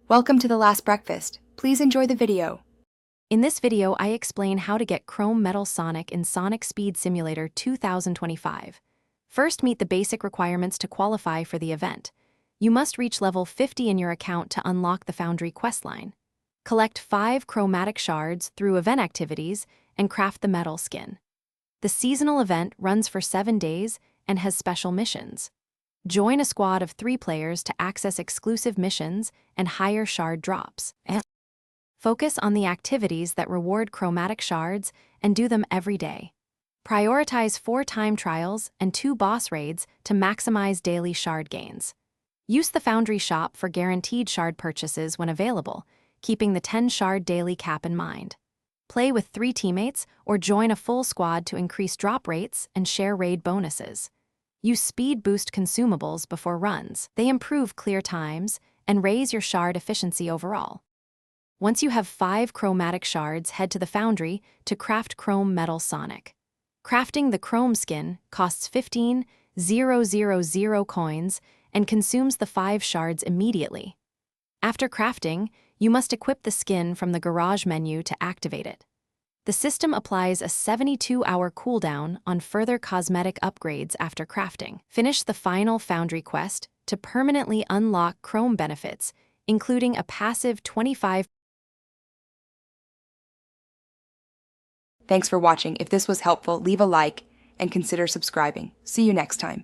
Welcome to The Last Breakfast. Please enjoy the video. In this video, I explain how to get Chrome Metal Sonic in Sonic Speed Simulator 2025. First, meet the basic requirements to qualify for the event. You must reach level 50 in your account to unlock the Foundry questline. Collect 5 chromatic shards through event activities and craft the metal skin. The seasonal event runs for 7 days and has special missions. Join a squad of 3 players to access exclusive missions and higher shard drops. Focus on the activities that reward chromatic shards and do them every day. Prioritize 4 time trials and 2 boss raids to maximize daily shard gains. Use the Foundry shop for guaranteed shard purchases when available, keeping the 10 shard daily cap in mind. Play with 3 teammates or join a full squad to increase drop rates and share raid bonuses. Use speed boost consumables before runs. They improve clear times and raise your shard efficiency overall. Once you have 5 chromatic shards, head to the Foundry to craft Chrome Metal Sonic. Crafting the Chrome skin costs 15,000 coins and consumes the 5 shards immediately. After crafting, you must equip the skin from the garage menu to activate it. The system applies a 72-hour cooldown on further cosmetic upgrades after crafting. Finish the final Foundry quest to permanently unlock Chrome benefits, including a passive 25%. Thanks for watching. If this was helpful, leave a like and consider subscribing. See you next time.